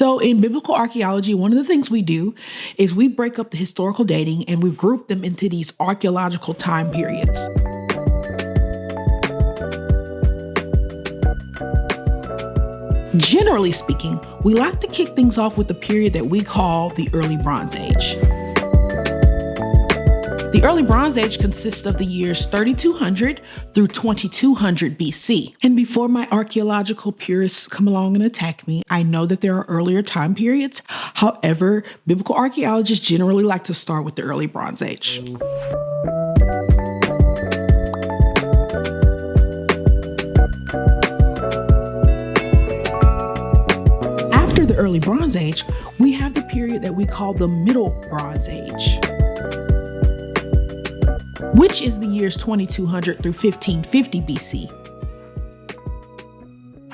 So in biblical archaeology, one of the things we do is we break up the historical dating and we group them into these archaeological time periods. Generally speaking, we like to kick things off with the period that we call the Early Bronze Age. The Early Bronze Age consists of the years 3200 through 2200 BC. And before my archaeological purists come along and attack me, I know that there are earlier time periods. However, biblical archaeologists generally like to start with the Early Bronze Age. After the Early Bronze Age, we have the period that we call the Middle Bronze Age, which is the years 2200 through 1550 BC.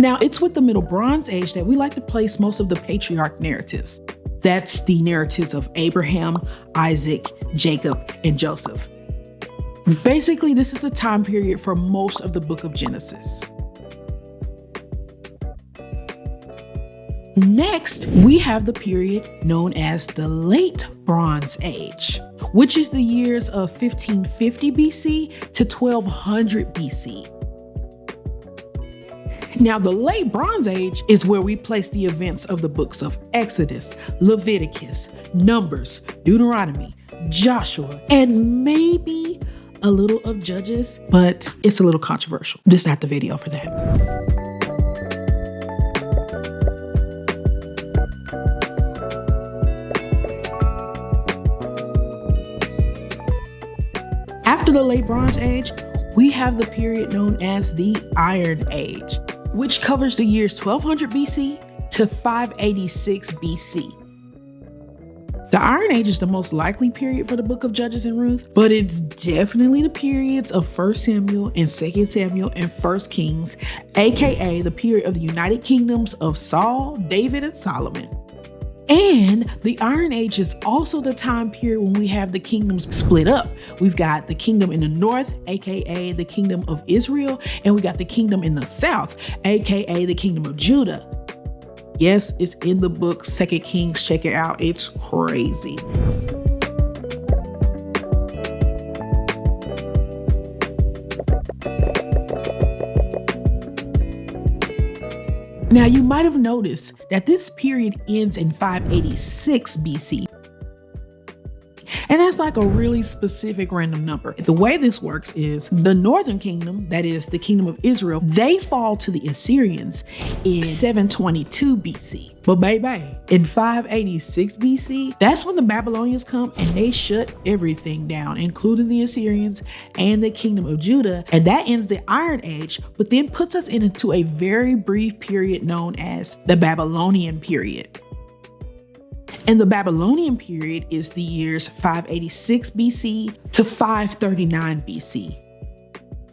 Now, it's with the Middle Bronze Age that we like to place most of the patriarch narratives. That's the narratives of Abraham, Isaac, Jacob, and Joseph. Basically, this is the time period for most of the book of Genesis. Next, we have the period known as the Late Bronze Age, which is the years of 1550 BC to 1200 BC. Now, the Late Bronze Age is where we place the events of the books of Exodus, Leviticus, Numbers, Deuteronomy, Joshua, and maybe a little of Judges, but it's a little controversial. This is not the video for that. After the Late Bronze Age, we have the period known as the Iron Age, which covers the years 1200 BC to 586 BC. The Iron Age is the most likely period for the book of Judges and Ruth, but it's definitely the periods of 1 Samuel and 2 Samuel and 1 Kings, aka the period of the United Kingdoms of Saul, David, and Solomon. And the Iron Age is also the time period when we have the kingdoms split up. We've got the kingdom in the north, aka the kingdom of Israel, and we got the kingdom in the south, aka the kingdom of Judah. Yes, it's in the book 2 Kings. Check it out. It's crazy. Now, you might have noticed that this period ends in 586 BC. And that's like a really specific random number. The way this works is the northern kingdom, that is the kingdom of Israel, they fall to the Assyrians in 722 BC. But baby, in 586 BC, that's when the Babylonians come and they shut everything down, including the Assyrians and the kingdom of Judah. And that ends the Iron Age, but then puts us into a very brief period known as the Babylonian period. And the Babylonian period is the years 586 BC to 539 BC.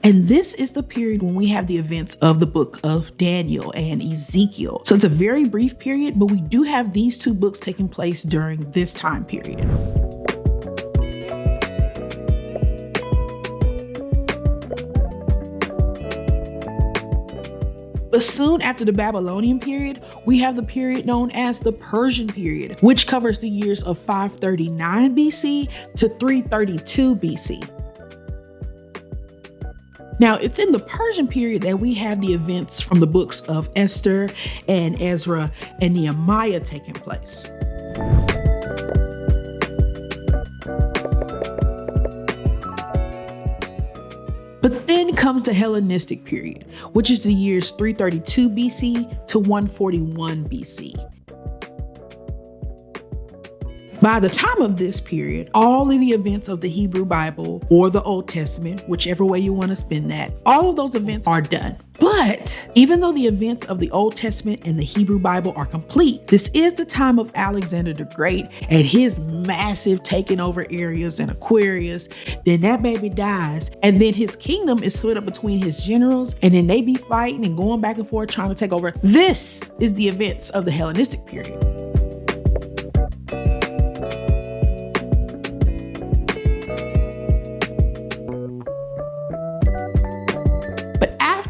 And this is the period when we have the events of the book of Daniel and Ezekiel. So it's a very brief period, but we do have these two books taking place during this time period. But soon after the Babylonian period, we have the period known as the Persian period, which covers the years of 539 BC to 332 BC. Now, it's in the Persian period that we have the events from the books of Esther and Ezra and Nehemiah taking place. But then comes the Hellenistic period, which is the years 332 BC to 141 BC. By the time of this period, all of the events of the Hebrew Bible or the Old Testament, whichever way you want to spin that, all of those events are done. But even though the events of the Old Testament and the Hebrew Bible are complete, this is the time of Alexander the Great and his massive taking over areas and Aquarius. Then that baby dies, and then his kingdom is split up between his generals, and then they be fighting and going back and forth trying to take over. This is the events of the Hellenistic period.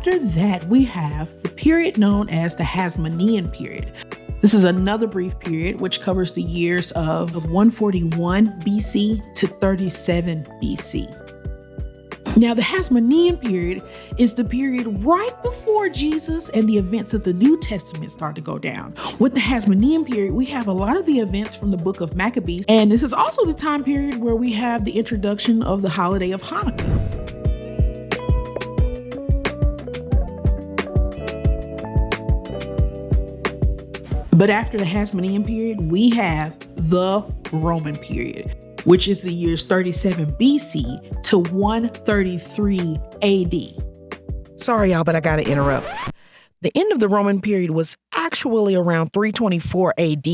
After that, we have the period known as the Hasmonean period. This is another brief period which covers the years of 141 BC to 37 BC. Now, the Hasmonean period is the period right before Jesus and the events of the New Testament start to go down. With the Hasmonean period, we have a lot of the events from the book of Maccabees, and this is also the time period where we have the introduction of the holiday of Hanukkah. But after the Hasmonean period, we have the Roman period, which is the years 37 BC to 133 AD. Sorry, y'all, but I gotta interrupt. The end of the Roman period was actually around 324 AD.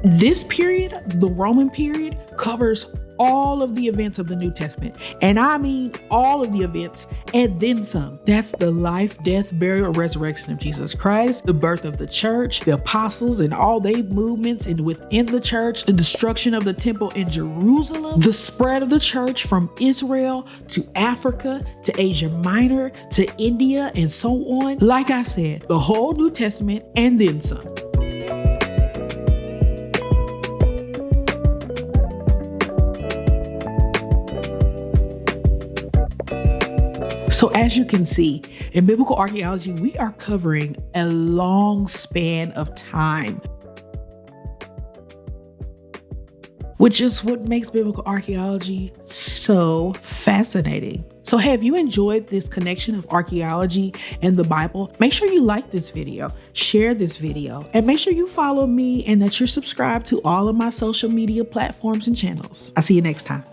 This period, the Roman period, covers all of the events of the New Testament. And I mean all of the events and then some. That's the life, death, burial, resurrection of Jesus Christ, the birth of the church, the apostles and all their movements and within the church, the destruction of the temple in Jerusalem, the spread of the church from Israel to Africa, to Asia Minor, to India, and so on. Like I said, the whole New Testament and then some. So as you can see, in biblical archaeology, we are covering a long span of time, which is what makes biblical archaeology so fascinating. So hey, if you enjoyed this connection of archaeology and the Bible, make sure you like this video, share this video, and make sure you follow me and that you're subscribed to all of my social media platforms and channels. I'll see you next time.